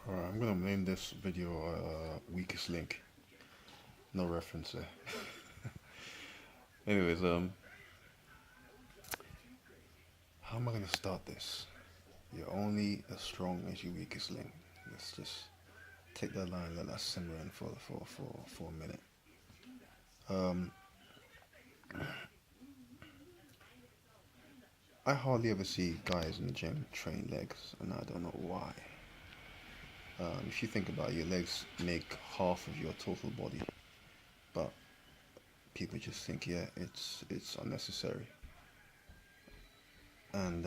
Alright, I'm gonna name this video weakest link. No reference there. Anyways, how am I gonna start this? You're only as strong as your weakest link. Let's just take that line, let that simmer in for a minute. Um, I hardly ever see guys in the gym train legs, and I don't know why. If you think about it, your legs make half of your total body, but people just think, yeah, it's unnecessary. And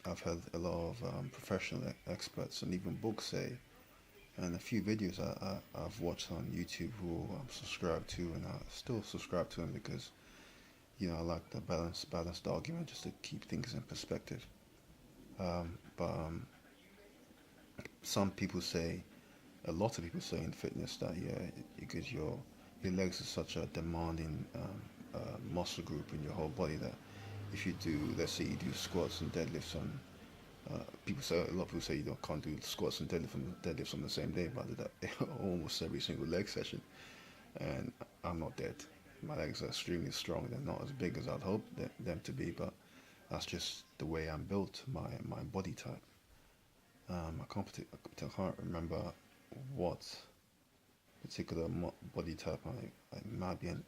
I've heard a lot of professional experts and even books say, and a few videos I've watched on YouTube who I'm subscribed to, and I still subscribe to them because I like the balanced argument just to keep things in perspective. But some people say, a lot of people say in fitness that yeah, because your legs are such a demanding muscle group in your whole body that if you do, let's say you do squats and deadlifts on people say a lot of people say you can't do squats and deadlifts on the same day, but I did that almost every single leg session, and I'm not dead. My legs are extremely strong. They're not as big as I'd hope them to be, but that's just the way I'm built. My body type. I can't remember what particular body type I might be an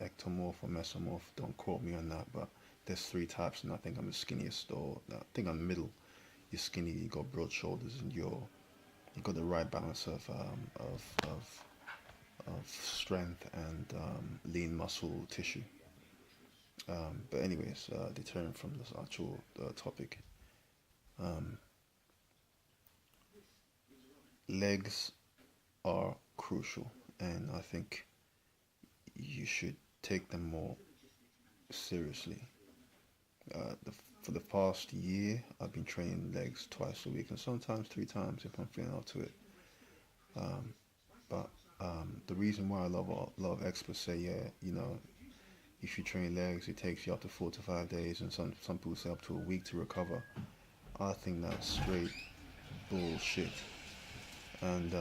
ectomorph or mesomorph. Don't quote me on that, but there's three types, and I think I'm the skinniest, or I think I'm middle. You're skinny, you got broad shoulders, and you got the right balance of strength and lean muscle tissue. But anyways, deterring from this actual topic, um, legs are crucial, and I think you should take them more seriously. For the past year, I've been training legs twice a week, and sometimes three times if I'm feeling up to it. Um, but the reason why a lot of experts say, yeah, if you train legs, it takes you up to 4 to 5 days, and some people say up to a week to recover. I think that's straight bullshit, and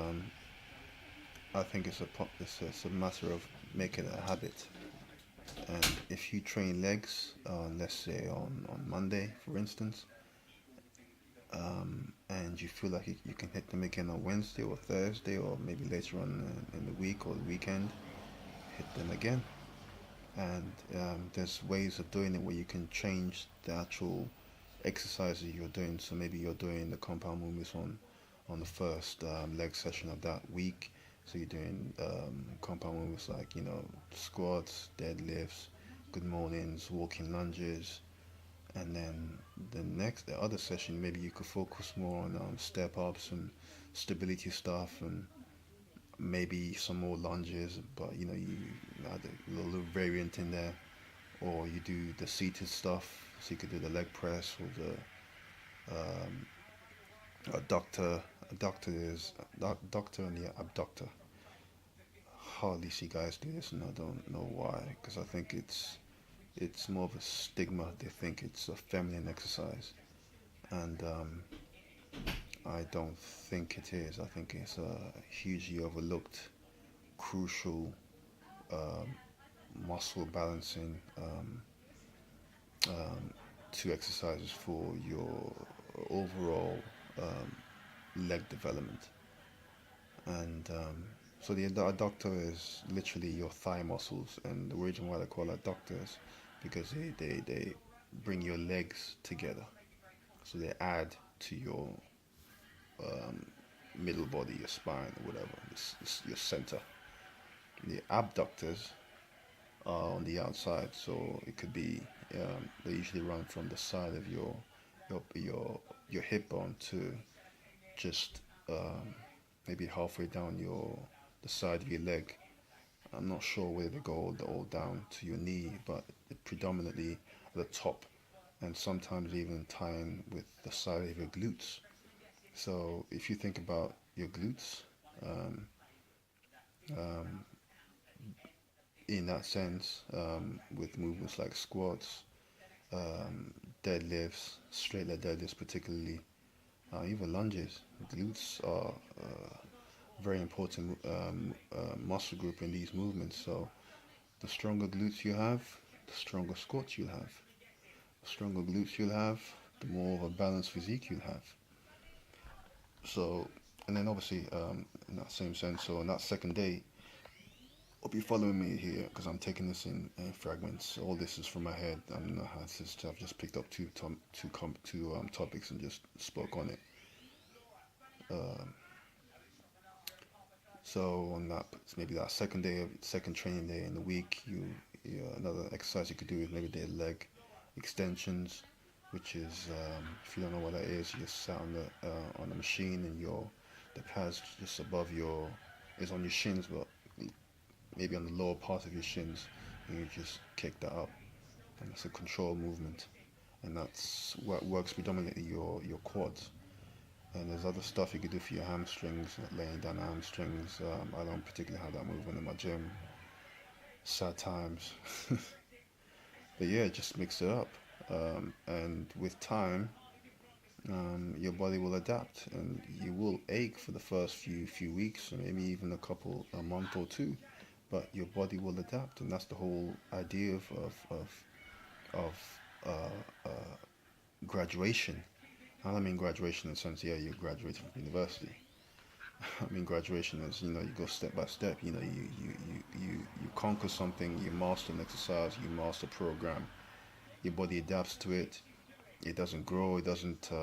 I think it's a matter of making it a habit. And if you train legs, let's say on Monday, for instance, and you feel like you can hit them again on Wednesday or Thursday, or maybe later on in the week or the weekend, hit them again. And there's ways of doing it where you can change the actual exercises you're doing. So maybe you're doing the compound movements on the first leg session of that week. So you're doing compound movements like squats, deadlifts, good mornings, walking lunges, and then the other session maybe you could focus more on step ups and stability stuff, and maybe some more lunges, but you add a little variant in there, or you do the seated stuff, so you could do the leg press or the adductor. Adductor and the abductor. Hardly see guys do this, and I don't know why, because I think it's more of a stigma. They think it's a feminine exercise, and I don't think it is. I think it's a hugely overlooked, crucial um, muscle balancing um, two exercises for your overall leg development. And so the adductor is literally your thigh muscles, and the reason why they call adductors because they bring your legs together. So they add to your um, middle body, your spine, or whatever, your center. The abductors are on the outside, so it could be they usually run from the side of your your your hip bone to just maybe halfway down your the side of your leg. I'm not sure where they go all down to your knee, but predominantly at the top, and sometimes even tying with the side of your glutes. So if you think about your glutes, um, um, in that sense, with movements like squats, deadlifts, straight leg deadlifts particularly, even lunges. Glutes are very important muscle group in these movements. So the stronger glutes you have, the stronger squats you'll have. The stronger glutes you'll have, the more of a balanced physique you'll have. So, and then obviously, in that same sense, so on that second day, hope you're following me here because I'm taking this in fragments. All this is from my head. I don't know how it's just, I've just picked up two topics and just spoke on it. Um, so on that, maybe that second day of second training day in the week, another exercise you could do is maybe the leg extensions, which is if you don't know what that is, you just sat on the machine and the pads just above your is on your shins, but maybe on the lower part of your shins, and you just kick that up, and it's a control movement, and that's what works predominantly your quads. And there's other stuff you could do for your hamstrings, like laying down hamstrings. I don't particularly have that movement in my gym. Sad times. But yeah, just mix it up. And with time, your body will adapt, and you will ache for the first few weeks, or maybe even a month or two. But your body will adapt, and that's the whole idea of graduation. I don't mean graduation in the sense, yeah, you graduated from university. I mean graduation is, you go step by step. You conquer something, you master an exercise, you master a program. Your body adapts to it. It doesn't grow. It doesn't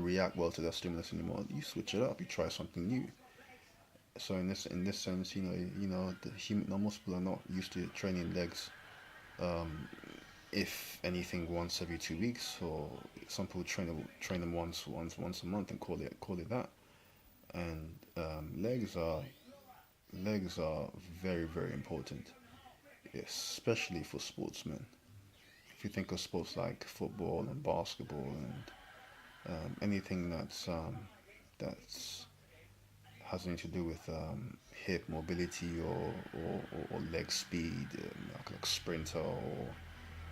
react well to that stimulus anymore. You switch it up. You try something new. So in this sense, the human normal people are not used to training legs. Um, if anything, once every 2 weeks, or some people train them once a month and call it that. And legs are very very important, especially for sportsmen. If you think of sports like football and basketball and anything that's has anything to do with hip mobility or leg speed, like sprinter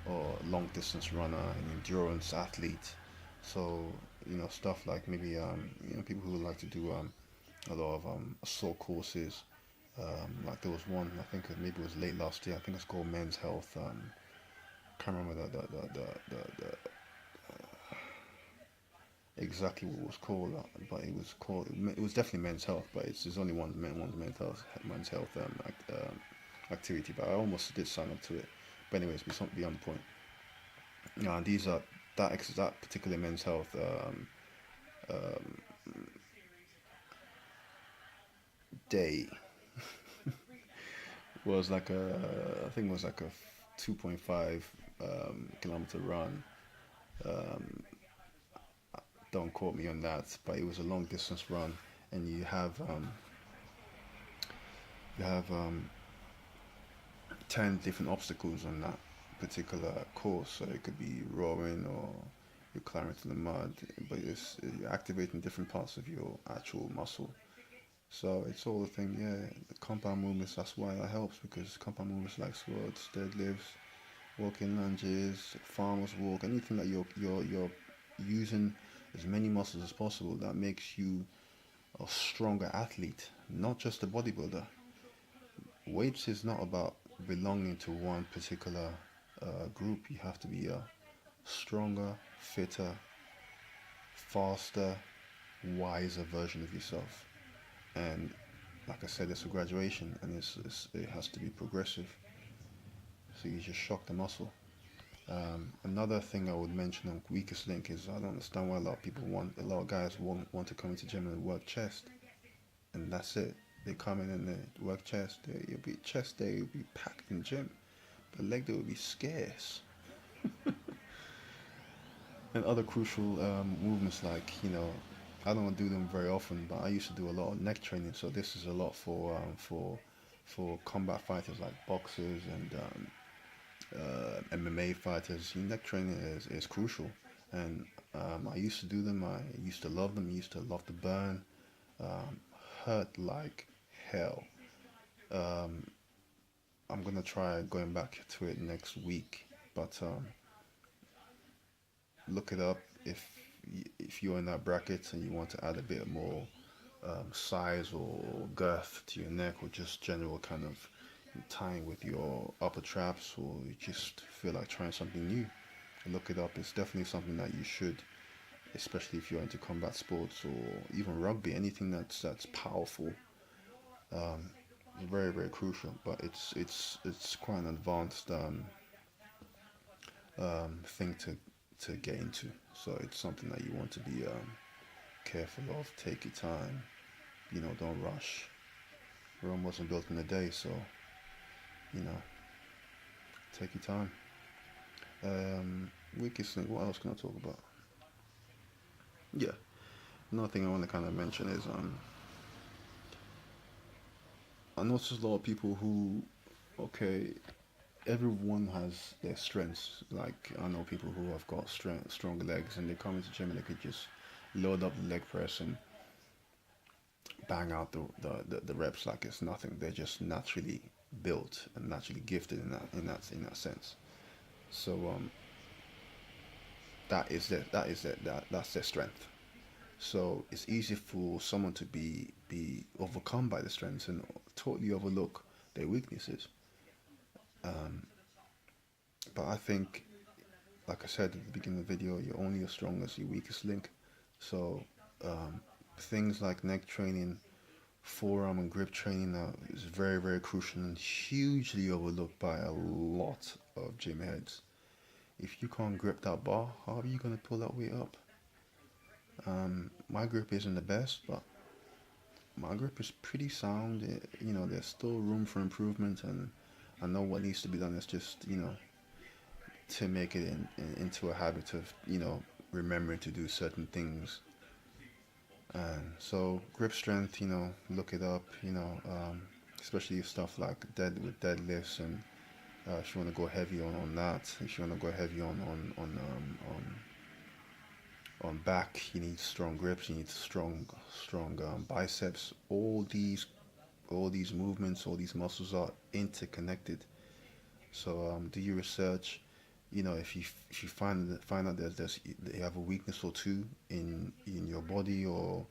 or long distance runner, an endurance athlete. So stuff like maybe people who like to do a lot of assault courses. Like there was one, I think maybe it was late last year. I think it's called Men's Health. Can't remember the exactly what it was called, but it was definitely Men's Health. But there's only one's men's health activity. But I almost did sign up to it. But anyways, beyond the point. These are that particular Men's Health um, day was like I think it was like a 2.5 kilometer run. Um, don't quote me on that, but it was a long distance run, and you have 10 different obstacles on that particular course. So it could be rowing or you're climbing through the mud, but you're activating different parts of your actual muscle. So it's all the thing, yeah. The compound movements. That's why that helps, because compound movements like squats, deadlifts, walking lunges, farmer's walk, anything that you're using as many muscles as possible, that makes you a stronger athlete, not just a bodybuilder. Weights is not about belonging to one particular group. You have to be a stronger, fitter, faster, wiser version of yourself. And like I said, it's a graduation, and it has to be progressive. So you just shock the muscle. Another thing I would mention on weakest link is, I don't understand why a lot of guys want to come into gym and work chest, and that's it. They come in and they work chest. You'll be chest day. You'll be packed in gym, but leg day will be scarce. And other crucial movements, like I don't do them very often, but I used to do a lot of neck training. So this is a lot for combat fighters like boxers and MMA fighters. Neck training is crucial, and I used to do them. I used to love them. I used to love the burn. Um, Hurt like hell. Um, I'm gonna try going back to it next week, but look it up if you're in that bracket and you want to add a bit more size or girth to your neck, or just general kind of tying with your upper traps, or you just feel like trying something new, look it up. It's definitely something that you should, especially if you're into combat sports or even rugby, anything that's powerful. Um, Very very crucial, but it's quite an advanced thing to get into. So it's something that you want to be careful of. Take your time. Don't rush. Rome wasn't built in a day, so you know, take your time. Weakest link. What else can I talk about? Yeah, another thing I want to kind of mention is I notice a lot of people who, okay, everyone has their strengths. Like I know people who have got strong legs, and they come into gym and they could just load up the leg press and bang out the reps like it's nothing. They're just naturally built and naturally gifted in that sense. So that's their strength. So it's easy for someone to be overcome by the strengths and totally overlook their weaknesses. Um, but I think, like I said at the beginning of the video, you're only as strong as your weakest link. So um, things like neck training, forearm and grip training is very very crucial and hugely overlooked by a lot of gym heads. If you can't grip that bar, how are you gonna pull that weight up? My grip isn't the best, but my grip is pretty sound. There's still room for improvement, and I know what needs to be done is just to make it into a habit of remembering to do certain things. And so grip strength, look it up. Especially stuff like deadlifts, and if you want to go heavy on that, if you want to go heavy on back, you need strong grips, you need strong biceps. All these movements, all these muscles are interconnected. So do your research. If you find out that you have a weakness or two in your body, or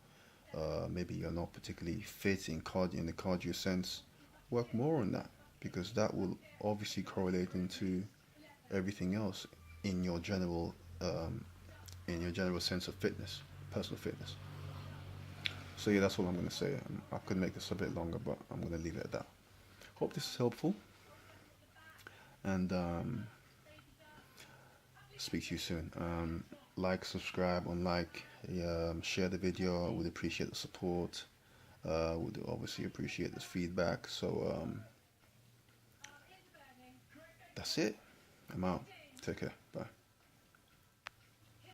maybe you're not particularly fit in the cardio sense, work more on that, because that will obviously correlate into everything else in your general um, sense of fitness, personal fitness. So yeah, that's all I'm going to say. I could make this a bit longer, but I'm going to leave it at that. Hope this is helpful, and speak to you soon. Like, subscribe, unlike, share the video. I would appreciate the support. Would obviously appreciate this feedback. So that's it. I'm out. Take care. Bye.